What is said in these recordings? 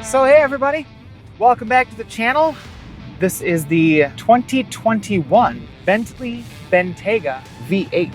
So hey everybody, welcome back to the channel. This is the 2021 Bentley Bentayga V8.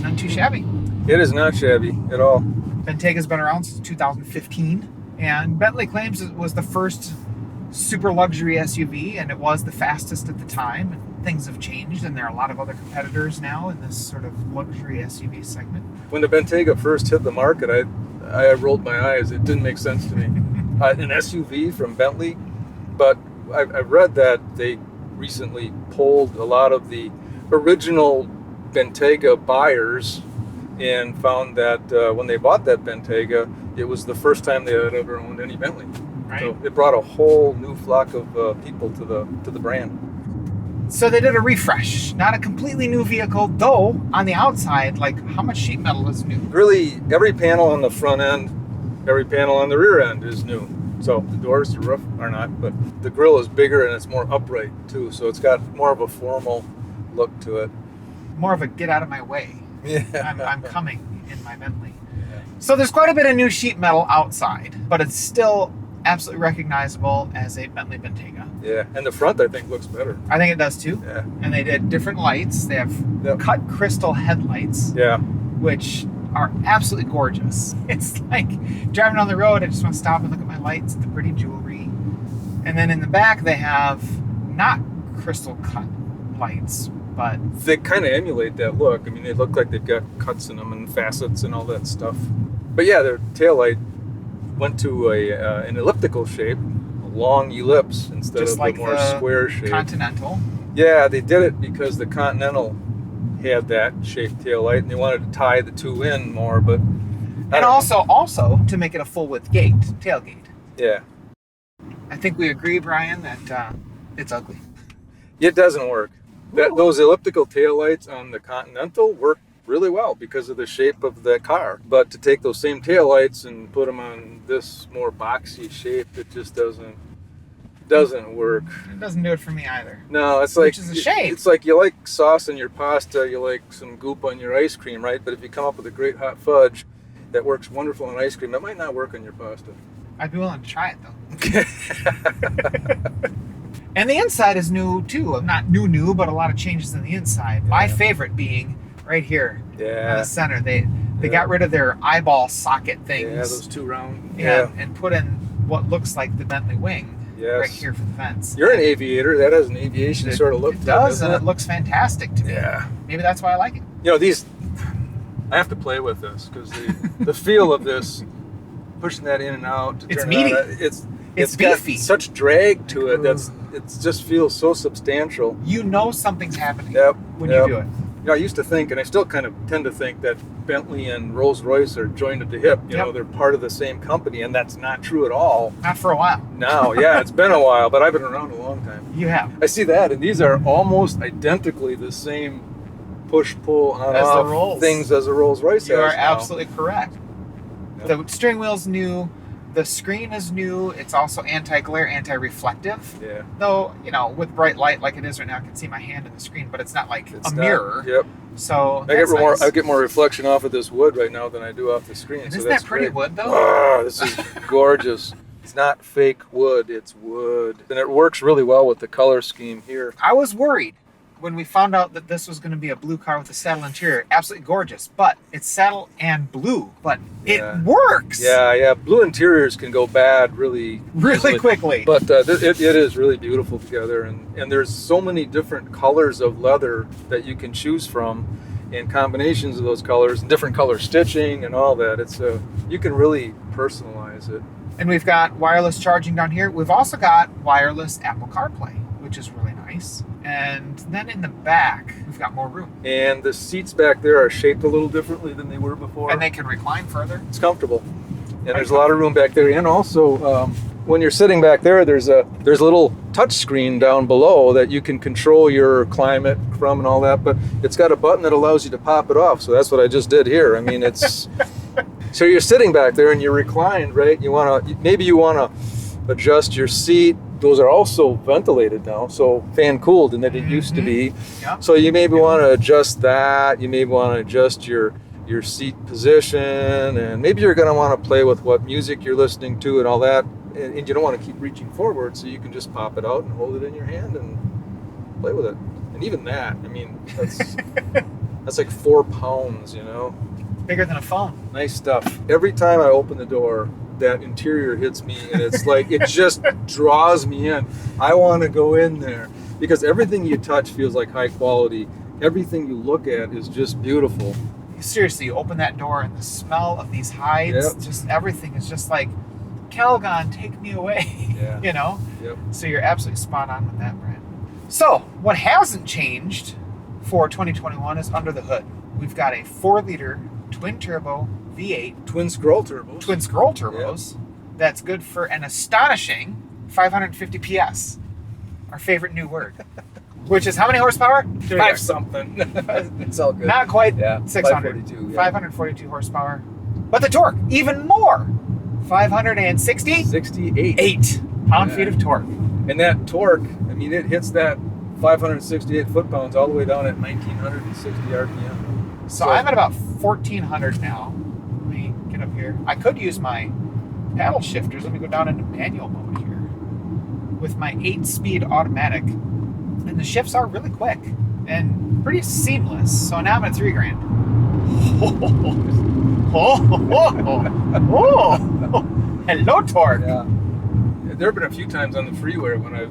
Not too shabby. It is not shabby at all. Bentayga's been around since 2015, and Bentley claims it was the first super luxury SUV, and it was the fastest at the time. And things have changed, and there are a lot of other competitors now in this sort of luxury SUV segment. When the Bentayga first hit the market, I rolled my eyes. It didn't make sense to me. An SUV from Bentley, but I've read that they recently polled a lot of the original Bentayga buyers and found that when they bought that Bentayga, it was the first time they had ever owned any Bentley. Right. So it brought a whole new flock of people to the brand. So they did a refresh, not a completely new vehicle, though on the outside, like how much sheet metal is new? Really, every panel on the front end, every panel on the rear end is new. So the doors, the roof are not, but the grille is bigger and it's more upright too. So it's got more of a formal look to it. More of a get out of my way. Yeah. I'm coming in my Bentley. So there's quite a bit of new sheet metal outside, but it's still absolutely recognizable as a Bentley Bentayga. Yeah, and the front I think looks better. I think it does too. Yeah. And they did different lights. They have Yep. cut crystal headlights, Yeah. which are absolutely gorgeous. It's like driving on the road, I just want to stop and look at my lights, the pretty jewelry. And then in the back they have not crystal cut lights, but They kind of emulate that look. I mean, they look like they've got cuts in them and facets and all that stuff. But yeah, their taillight went to an elliptical shape, a long ellipse instead just of like a more the square shape. Continental. Yeah, they did it because the Continental had that shaped taillight, and they wanted to tie the two in more. But And also to make it a full width gate, tailgate. yeah, I think we agree, Brian, that it's ugly. it doesn't work. Those elliptical taillights on the Continental work really well because of the shape of the car. But to take those same taillights and put them on this more boxy shape, it just doesn't work. It doesn't do it for me either. No, it's like, Which is a shame. It's like you like sauce on your pasta, you like some goop on your ice cream, right? But if you come up with a great hot fudge that works wonderful on ice cream, it might not work on your pasta. I'd be willing to try it though. And the inside is new too. Not new, but a lot of changes in the inside. My favorite being right here in the Yeah, center. They got rid of their eyeball socket things. yeah, those two round. and put in what looks like the Bentley wing Yes. right here for the fence. You're an aviator. That has an aviation sort of look. It does, to and it, it looks fantastic to me. Yeah. Maybe that's why I like it. You know, these, I have to play with this because the feel of this, pushing that in and out. To It's turn meaty. It on, It's got beefy. such drag to it. It just feels so substantial. You know something's happening Yep. when yep. you do it. You know, I used to think, and I still kind of tend to think, that Bentley and Rolls-Royce are joined at the hip. You know, they're part of the same company, and that's not true at all. Not for a while. Now, yeah, it's been a while, but I've been around a long time. You have. I see that, and these are almost identically the same push-pull As the on-off Rolls. things as a Rolls-Royce You are has now. absolutely correct. Yep. The steering wheel's new. The screen is new. It's also anti-glare, anti-reflective. Yeah. Though, you know, with bright light like it is right now, I can see my hand in the screen, but it's not like It's a not- mirror. Yep. So I that's get more reflection off of this wood right now than I do off the screen. And so isn't that's that pretty great. wood, though? Oh, this is gorgeous. It's not fake wood, it's wood. And it works really well with the color scheme here. I was worried when we found out that this was going to be a blue car with a saddle interior. Absolutely gorgeous, but it's saddle and blue, but Yeah. it works Yeah. Blue interiors can go bad really easily. quickly. But it is really beautiful together. And there's so many different colors of leather that you can choose from, and combinations of those colors, and different color stitching and all that. It's you can really personalize it. And we've got wireless charging down here. We've also got wireless Apple CarPlay, which is really nice. And then in the back, we've got more room. And the seats back there are shaped a little differently than they were before. And they can recline further. It's comfortable. And there's a lot of room back there. And also, when you're sitting back there, there's a little touch screen down below that you can control your climate from and all that. But it's got a button that allows you to pop it off. So that's what I just did here. I mean, it's so you're sitting back there and you're reclined, right? Maybe you want to adjust your seat those are also ventilated now, so fan cooled, and that it used to be. Yep. So you maybe want to adjust that. You maybe want to adjust your seat position, and maybe you're going to want to play with what music you're listening to and all that. And you don't want to keep reaching forward, so you can just pop it out and hold it in your hand and play with it. And even that, I mean, that's like 4 pounds, you know. Bigger than a phone. Nice stuff. Every time I open the door, that interior hits me, and it's like it just draws me in. I want to go in there because everything you touch feels like high quality. Everything you look at is just beautiful. Seriously, you open that door and the smell of these hides, just everything is just like, Calgon, take me away. Yeah. You know? Yep. So you're absolutely spot on with that, Brad. So what hasn't changed for 2021 is under the hood. We've got a 4-liter twin turbo V8 Twin scroll turbos. twin scroll turbos. That's good for an astonishing 550 PS. Our favorite new word. Which is how many horsepower? 5 something. It's all good. Not quite Yeah, 600. 542, yeah. 542 horsepower. But the torque, even more. 568 68. pound-feet of torque. And that torque, I mean, it hits that 568 foot-pounds all the way down at 1960 RPM. So I'm at about 1400 now. Let me get up here. I could use my paddle shifters. Let me go down into manual mode here. With my 8-speed automatic. And the shifts are really quick and pretty seamless. So now I'm at $3,000. Hello, torque. Yeah. There have been a few times on the freeway when I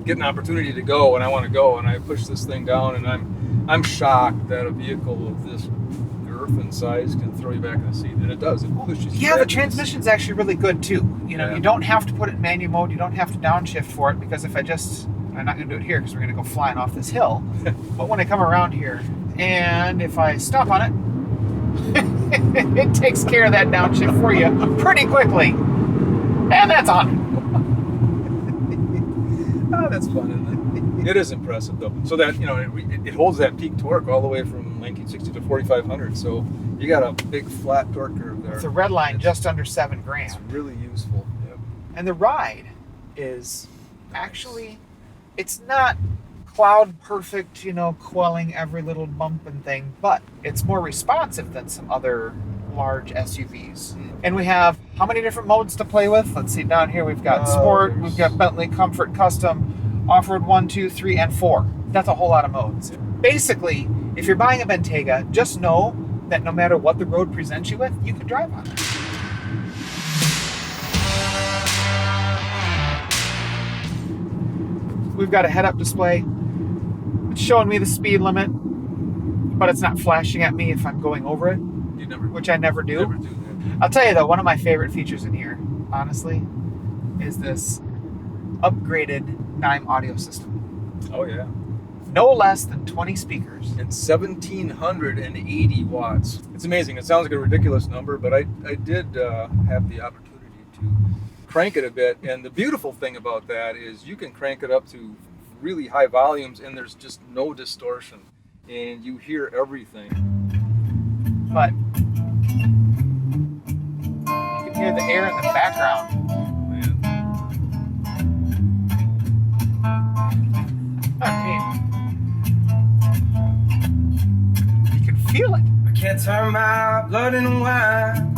get an opportunity to go and I want to go, and I push this thing down, and I'm shocked that a vehicle of this girth and size can throw you back in the seat, and it does. It pushes you Yeah, back the in the transmission's actually really good too. You know, Yeah. you don't have to put it in manual mode. You don't have to downshift for it, because if I'm not going to do it here because we're going to go flying off this hill. But when I come around here, and if I stop on it, it takes care of that downshift for you pretty quickly. And that's on. Oh, that's fun, isn't it? It is impressive, though. So that, you know, it holds that peak torque all the way from 1960 to 4,500. So you got a big flat torque curve there. It's a red line just under $7,000. It's really useful. Yep. And the ride is actually, it's not cloud perfect, you know, quelling every little bump and thing, but it's more responsive than some other large SUVs. And we have how many different modes to play with? Let's see, down here we've got Sport, we've got Bentley Comfort Custom, Off-Road 1, 2, 3, and 4. That's a whole lot of modes. Basically, if you're buying a Bentayga, just know that no matter what the road presents you with, you can drive on it. We've got a head-up display. It's showing me the speed limit, but it's not flashing at me if I'm going over it, which I never do. Never do that. I'll tell you though, one of my favorite features in here, honestly, is this upgraded NIME audio system. Oh, yeah. No less than 20 speakers. And 1,780 watts. It's amazing. It sounds like a ridiculous number, but I did have the opportunity to crank it a bit. And the beautiful thing about that is you can crank it up to really high volumes, and there's just no distortion. And you hear everything. But you can hear the air in the background. Man. Okay. You can feel it. I can't turn my blood into wine.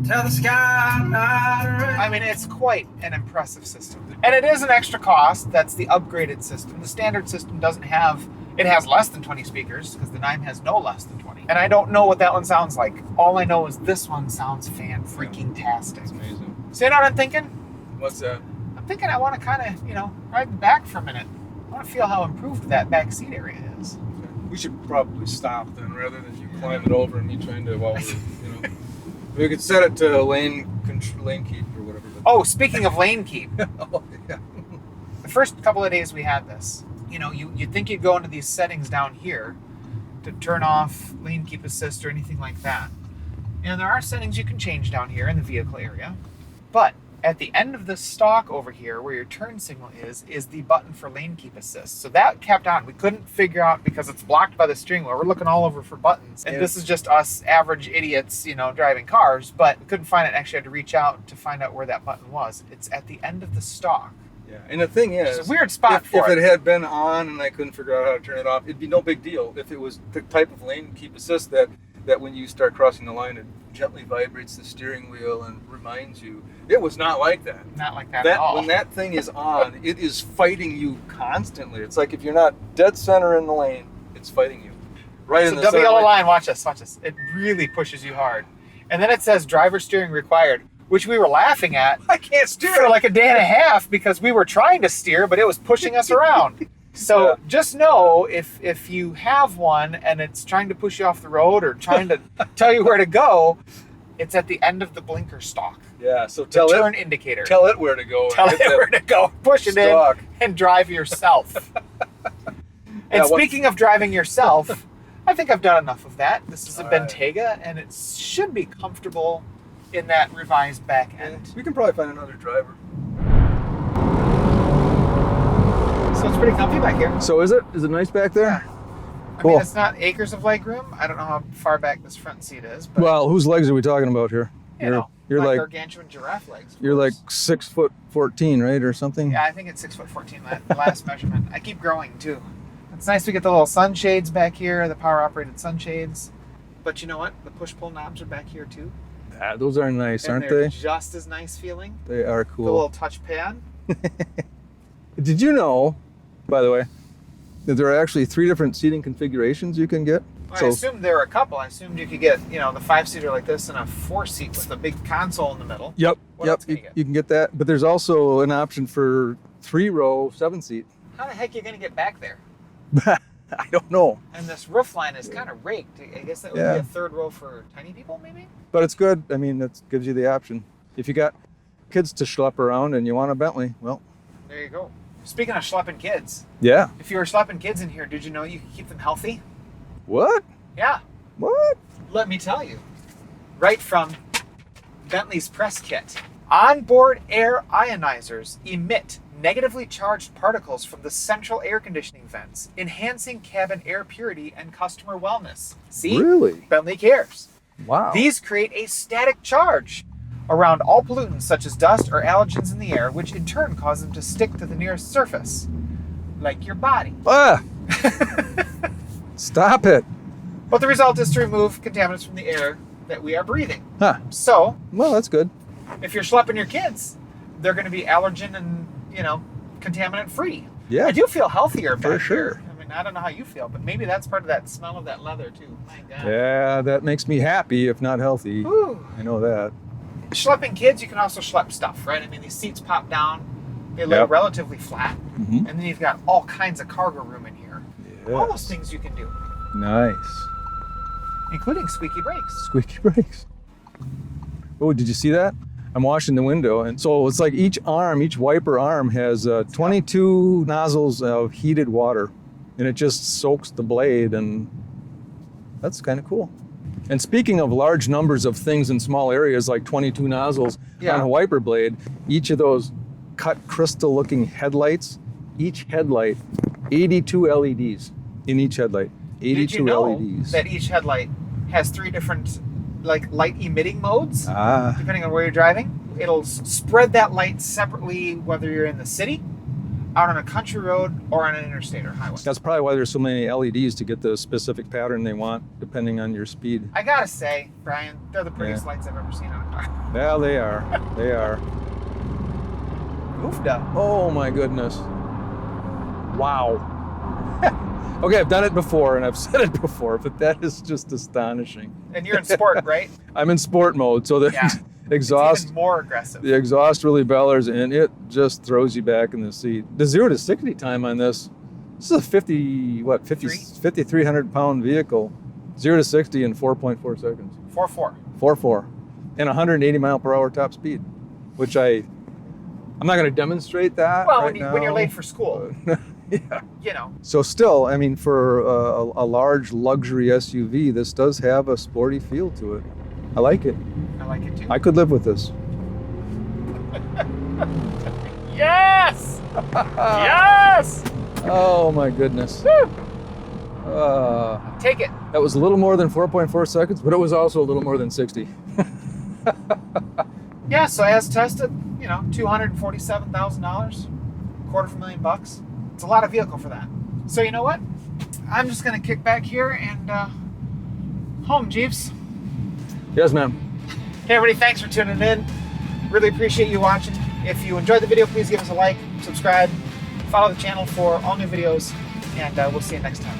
Tell the sky not to rain. I mean, it's quite an impressive system. And it is an extra cost. That's the upgraded system. The standard system doesn't have, it has less than 20 speakers because the NIME has no less than 20. And I don't know what that one sounds like. All I know is this one sounds fan-freaking-tastic. It's amazing. So you know what I'm thinking? What's that? I'm thinking I want to kind of, you know, ride the back for a minute. I want to feel how improved that back seat area is. We should probably stop then, rather than you climbing over and me trying to, while we're, you know. We could set it to lane keep or whatever. Oh, speaking of lane keep. Oh, yeah. The first couple of days we had this, you know, you'd think you'd go into these settings down here to turn off lane keep assist or anything like that. And there are settings you can change down here in the vehicle area. But At the end of the stalk over here, where your turn signal is the button for lane keep assist. So that kept on. We couldn't figure out because it's blocked by the steering wheel. We're looking all over for buttons. And this is just us average idiots, driving cars, but we couldn't find it and actually had to reach out to find out where that button was. It's at the end of the stalk. Yeah, and the thing is, it's a weird spot if it had been on and I couldn't figure out how to turn it off, it'd be no big deal. If it was the type of lane keep assist that when you start crossing the line, it gently vibrates the steering wheel and reminds you. It was not like that. Not like that at all. When that thing is on, it is fighting you constantly. It's like if you're not dead center in the lane, it's fighting you. Right in the double center yellow lane. line, watch this. It really pushes you hard. And then it says driver steering required, which we were laughing at. I can't steer for like a day and a half because we were trying to steer, but it was pushing us around. So just know if you have one and it's trying to push you off the road or trying to tell you where to go, it's at the end of the blinker stalk. Yeah, so The turn indicator. Tell it where to go. Tell it where to go. Push it in and drive yourself. And speaking of driving yourself, I think I've done enough of that. This is a Bentayga, and it should be comfortable in that revised back end. We can probably find another driver. So it's pretty comfy back here. So is it? Is it nice back there? I mean, it's not acres of legroom. I don't know how far back this front seat is. But, Well, whose legs are we talking about here? You're like gargantuan giraffe legs. You're like 6'14", right, or something? Yeah, I think it's 6'14", that last measurement. I keep growing too. It's nice we get the little sunshades back here, the power operated sunshades. But you know what? The push pull knobs are back here too. Those are nice, aren't they're they? Just as nice feeling. They are cool. The little touch pad. Did you know, by the way, that there are actually 3 different seating configurations you can get? Well, I assumed there were a couple. I assumed you could get, the 5-seater like this and a 4-seat with a big console in the middle. Yep. What else can you get? You can get that, but there's also an option for 3-row 7-seat. How the heck are you going to get back there? I don't know. And this roof line is kind of raked. I guess that would be a 3rd row for tiny people, maybe? But it's good. I mean, it gives you the option. If you got kids to schlep around and you want a Bentley, well. There you go. Speaking of schlepping kids. Yeah. If you were schlepping kids in here, did you know you could keep them healthy? What? Yeah. What? Let me tell you. Right from Bentley's press kit. Onboard air ionizers emit negatively charged particles from the central air conditioning vents, enhancing cabin air purity and customer wellness. See? Really? Bentley cares. Wow. These create a static charge around all pollutants such as dust or allergens in the air, which in turn cause them to stick to the nearest surface, like your body. Stop it. But the result is to remove contaminants from the air that we are breathing. Huh. So, Well, that's good. if you're schlepping your kids, they're going to be allergen and, contaminant free. Yeah. I do feel healthier For back sure. here. I mean, I don't know how you feel, but maybe that's part of that smell of that leather too. My God. Yeah, that makes me happy, if not healthy. Whew. I know that. Schlepping kids, you can also schlep stuff, right? I mean, these seats pop down. They lay relatively flat. Mhm. And then you've got all kinds of cargo room in here. Yes. All those things you can do, Nice. including squeaky brakes. Squeaky brakes. Oh, did you see that? I'm washing the window, and so it's like each wiper arm has 22 nozzles of heated water, and it just soaks the blade, and that's kind of cool. And speaking of large numbers of things in small areas, like 22 nozzles on a wiper blade, each of those cut crystal-looking headlights, each headlight, 82 LEDs in each headlight. 82 Did you know LEDs. that each headlight has 3 different light emitting modes? Ah. Depending on where you're driving. It'll spread that light separately whether you're in the city, out on a country road, or on an interstate or highway. That's probably why there's so many LEDs, to get the specific pattern they want, depending on your speed. I gotta say, Brian, they're the prettiest lights I've ever seen on a car. Yeah, they are. They are. Goofed up. Oh my goodness. Wow. Okay, I've done it before and I've said it before, but that is just astonishing. And you're in sport, right? I'm in sport mode, so the exhaust, it's even more aggressive. the exhaust really bellers, and it just throws you back in the seat. The 0 to 60 time on this is a 5,300 pound vehicle. 0 to 60 in 4.4 seconds. 4.4. 4.4, and 180 mile per hour top speed, which I'm not going to demonstrate that. Well, right when you're now. late for school, Yeah. So still, I mean, for a large luxury SUV, this does have a sporty feel to it. I like it. I like it too. I could live with this. Yes! Yes! Oh my goodness. Take it. That was a little more than 4.4 seconds, but it was also a little more than 60. Yeah, so as tested, you know, $247,000, $250,000. It's a lot of vehicle for that. So you know what? I'm just gonna kick back here and home, Jeeves. Yes, ma'am. Hey everybody, thanks for tuning in. Really appreciate you watching. If you enjoyed the video, please give us a like, subscribe, follow the channel for all new videos, and we'll see you next time.